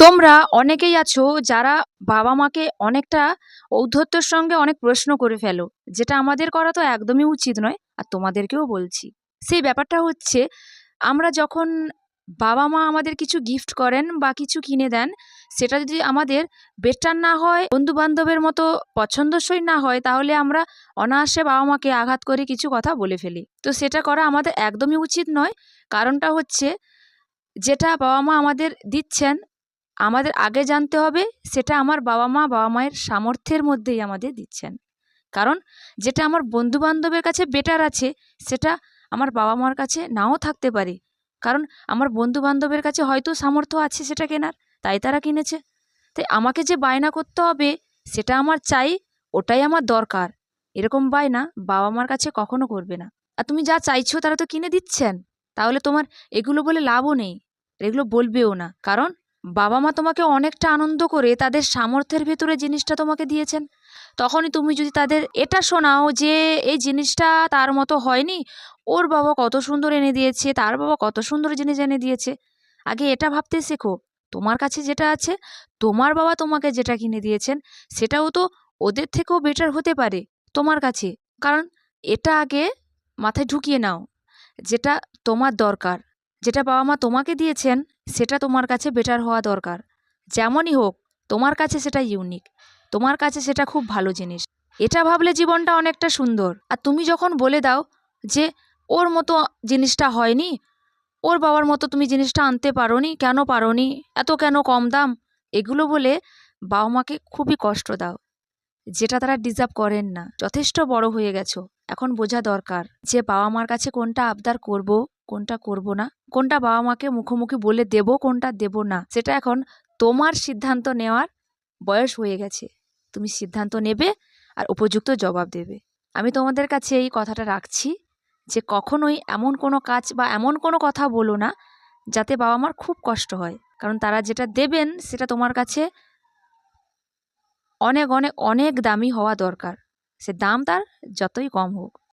তোমরা অনেকেই আছো যারা বাবা-মাকে অনেকটা ঔদ্ধত্যের সঙ্গে অনেক প্রশ্ন করে ফেলো। যেটা আমাদের করা তো একদমই উচিত নয়। আর তোমাদেরকেও বলছি। সেই ব্যাপারটা হচ্ছে আমরা যখন বাবা-মা আমাদের কিছু গিফট করেন বা কিছু কিনে দেন, সেটা যদি আমাদের বেটার না হয়, বন্ধু-বান্ধবের মতো পছন্দসই না হয়, তাহলে আমরা অনায়াসে বাবা-মাকে আঘাত করে কিছু কথা বলে ফেলি। তো সেটা করা আমাদের একদমই উচিত নয়। কারণটা হচ্ছে যেটা বাবা-মা আমাদের দিচ্ছেন আমাদের আগে জানতে হবে সেটা আমার বাবা-মা, বাবা-মায়ের সামর্থ্যের মধ্যেই আমাদের দিচ্ছেন। কারণ যেটা আমার বন্ধু-বান্ধবের কাছে বেটার আছে, সেটা আমার বাবা-মার কাছে নাও থাকতে পারে। কারণ আমার বন্ধু-বান্ধবের কাছে হয়তো সামর্থ্য আছে সেটা কেনার, তাই তারা কিনেছে। তাই আমাকে যে বায়না করতে হবে সেটা আমার চাই, ওটাই আমার দরকার। এরকম বায়না বাবা-মার কাছে কখনো করবে না। আর তুমি যা চাইছো তারা তো কিনে দিচ্ছেন। তাহলে তোমার এগুলো বলে লাভও নেই। এগুলো বলবেও না। কারণ বাবা-মা তোমাকে অনেকটা আনন্দ করে তাদের সামর্থ্যের ভেতরে জিনিসটা তোমাকে দিয়েছেন। তখনই তুমি যদি তাদের এটা শোনাও যে এই জিনিসটা তার মতো হয়নি, ওর বাবা কত সুন্দর এনে দিয়েছে, তার বাবা কত সুন্দর জিনিস এনে দিয়েছে। আগে এটা ভাবতে শেখো, তোমার কাছে যেটা আছে, তোমার বাবা তোমাকে যেটা কিনে দিয়েছেন, সেটাও তো ওদের থেকেও বেটার হতে পারে তোমার কাছে। কারণ এটা আগে মাথায় ঢুকিয়ে নাও, যেটা তোমার দরকার, যেটা বাবা-মা তোমাকে দিয়েছেন, সেটা তোমার কাছে বেটার হওয়া দরকার। যেমনই হোক, তোমার কাছে সেটা ইউনিক, তোমার কাছে সেটা খুব ভালো জিনিস। এটা ভাবলে জীবনটা অনেকটা সুন্দর। আর তুমি যখন বলে দাও যে ওর মতো জিনিসটা হয়নি, ওর বাবার মতো তুমি জিনিসটা আনতে পারোনি, কেন পারোনি, এত কেন কম দাম, এগুলো বলে বাবা-মাকে খুবই কষ্ট দাও, যেটা তারা ডিজার্ভ করেন না। যথেষ্ট বড় হয়ে গেছো, এখন বোঝা দরকার যে বাবা-মার কাছে কোনটা আবদার করব, কোনটা করব না, কোনটা বাবা-মাকে মুখোমুখি বলে দেব, কোনটা দেব না, সেটা এখন তোমার সিদ্ধান্ত নেওয়ার বয়স হয়ে গেছে। তুমি সিদ্ধান্ত নেবে আর উপযুক্ত জবাব দেবে। আমি তোমাদের কাছে এই কথাটা রাখছি যে কখনোই এমন কোনো কাজ বা এমন কোনো কথা বলো না যাতে বাবা-মার খুব কষ্ট হয়। কারণ তারা যেটা দেবেন সেটা তোমার কাছে অনেক অনেক অনেক দামি হওয়া দরকার। সে দাম তার যতই কম হোক।